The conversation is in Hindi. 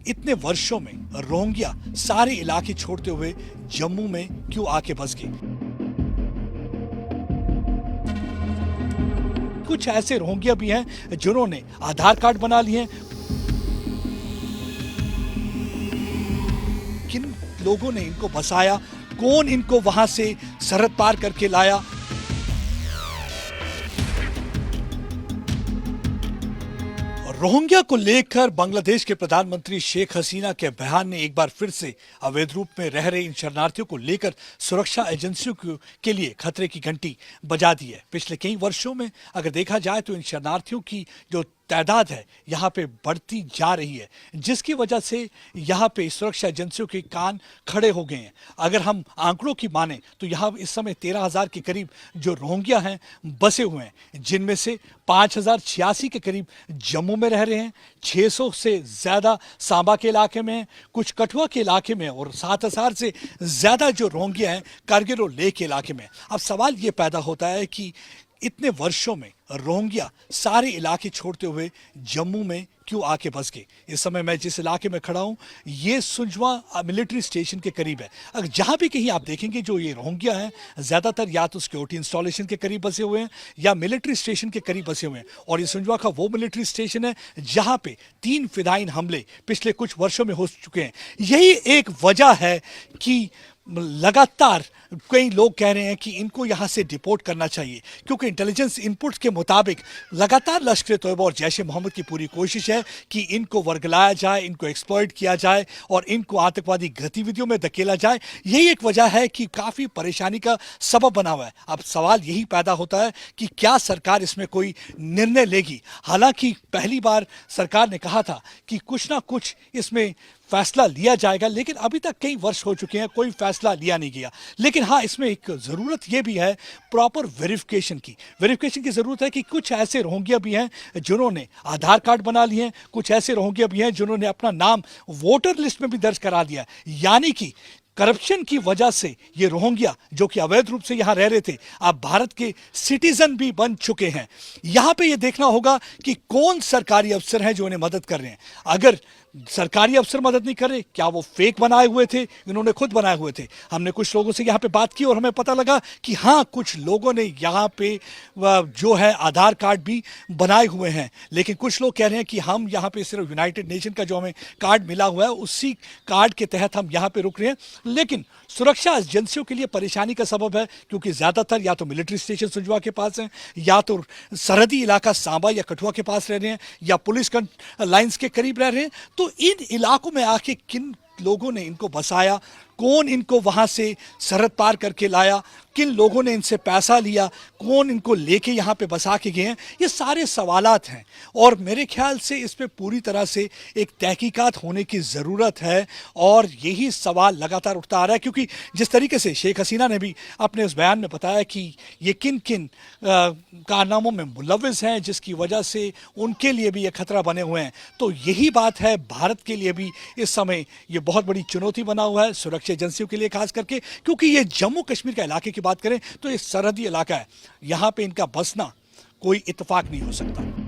इतने वर्षों में रोहिंग्या सारे इलाके छोड़ते हुए जम्मू में क्यों आके बस गए? कुछ ऐसे रोहिंग्या भी हैं जिन्होंने आधार कार्ड बना लिए हैं। किन लोगों ने इनको बसाया? कौन इनको वहां से सरहद पार करके लाया? रोहिंग्या को लेकर बांग्लादेश के प्रधानमंत्री शेख हसीना के बयान ने एक बार फिर से अवैध रूप में रह रहे इन शरणार्थियों को लेकर सुरक्षा एजेंसियों के लिए खतरे की घंटी बजा दी है। पिछले कई वर्षों में अगर देखा जाए तो इन शरणार्थियों की जो तादाद है यहाँ पे बढ़ती जा रही है, जिसकी वजह से यहाँ पे सुरक्षा एजेंसियों के कान खड़े हो गए हैं। अगर हम आंकड़ों की माने तो यहाँ इस समय 13,000 के करीब जो रोहिंग्या हैं बसे हुए हैं, जिनमें से 5,086 के करीब जम्मू में रह रहे हैं, 600 से ज़्यादा सांबा के इलाके में, कुछ कठुआ के इलाके में और 7,000 से ज़्यादा जो रोहिंग्या हैं कारगिल और लेह के इलाके में। अब सवाल ये पैदा होता है कि इतने वर्षों में रोहिंग्या सारे इलाके छोड़ते हुए जम्मू में क्यों आके बस गए? इस समय मैं जिस इलाके में खड़ा हूं ये सुंजवा मिलिट्री स्टेशन के करीब है। अगर जहां भी कहीं आप देखेंगे जो ये रोहिंग्या हैं ज्यादातर या तो सिक्योरिटी इंस्टॉलेशन के करीब बसे हुए हैं या मिलिट्री स्टेशन के करीब बसे हुए हैं। और ये सुंजवा का वो मिलिट्री स्टेशन है जहां पे 3 फिदायीन हमले पिछले कुछ वर्षों में हो चुके हैं। यही एक वजह है कि लगातार कई लोग कह रहे हैं कि इनको यहां से डिपोर्ट करना चाहिए, क्योंकि इंटेलिजेंस इनपुट्स के मुताबिक लगातार लश्कर-ए-तोयबा और जैश-ए-मोहम्मद की पूरी कोशिश है कि इनको वर्गलाया जाए, इनको एक्सप्लॉइट किया जाए और इनको आतंकवादी गतिविधियों में धकेला जाए। यही एक वजह है कि काफ़ी परेशानी का सबब बना हुआ है। अब सवाल यही पैदा होता है कि क्या सरकार इसमें कोई निर्णय लेगी? हालांकि पहली बार सरकार ने कहा था कि कुछ ना कुछ इसमें फैसला लिया जाएगा, लेकिन अभी तक कई वर्ष हो चुके हैं, कोई फैसला लिया नहीं गया। लेकिन हाँ, इसमें एक ज़रूरत ये भी है प्रॉपर वेरिफिकेशन की ज़रूरत है कि कुछ ऐसे रोहिंग्या भी हैं जिन्होंने आधार कार्ड बना लिए हैं, कुछ ऐसे रोहिंग्या भी हैं जिन्होंने अपना नाम वोटर लिस्ट में भी दर्ज करा दिया है। यानी कि करप्शन की वजह से ये रोहिंग्या जो कि अवैध रूप से यहाँ रह रहे थे, अब भारत के सिटीजन भी बन चुके हैं। यहाँ पे ये देखना होगा कि कौन सरकारी अफसर हैं जो इन्हें मदद कर रहे हैं। अगर सरकारी अफसर मदद नहीं कर रहे, क्या वो फेक बनाए हुए थे, इन्होंने खुद बनाए हुए थे? हमने कुछ लोगों से यहाँ पे बात की और हमें पता लगा कि हाँ, कुछ लोगों ने यहाँ पे जो है आधार कार्ड भी बनाए हुए हैं। लेकिन कुछ लोग कह रहे हैं कि हम यहाँ पे सिर्फ यूनाइटेड नेशन का जो हमें कार्ड मिला हुआ है उसी कार्ड के तहत हम यहाँ पे रुक रहे हैं। लेकिन सुरक्षा एजेंसियों के लिए परेशानी का सबब है, क्योंकि ज़्यादातर या तो मिलिट्री स्टेशन सुंजवा के पास हैं, या तो सरहदी इलाका सांबा या कठुआ के पास रह रहे हैं, या पुलिस लाइन्स के करीब रह रहे हैं। तो इन इलाकों में आके किन लोगों ने इनको बसाया? कौन इनको वहां से सरहद पार करके लाया? किन लोगों ने इनसे पैसा लिया? कौन इनको लेके यहाँ पे बसा के गए हैं? ये सारे सवालात हैं और मेरे ख्याल से इस पे पूरी तरह से एक तहकीकात होने की ज़रूरत है। और यही सवाल लगातार उठता आ रहा है, क्योंकि जिस तरीके से शेख हसीना ने भी अपने उस बयान में बताया कि ये किन किन कारनामों में मुलव्विस हैं जिसकी वजह से उनके लिए भी ये खतरा बने हुए हैं। तो यही बात है, भारत के लिए भी इस समय ये बहुत बड़ी चुनौती बना हुआ है, सुरक्षा एजेंसियों के लिए खास करके, क्योंकि ये जम्मू कश्मीर का इलाके की बात करें तो ये सरहदी इलाका है। यहाँ पे इनका बसना कोई इत्तेफाक नहीं हो सकता।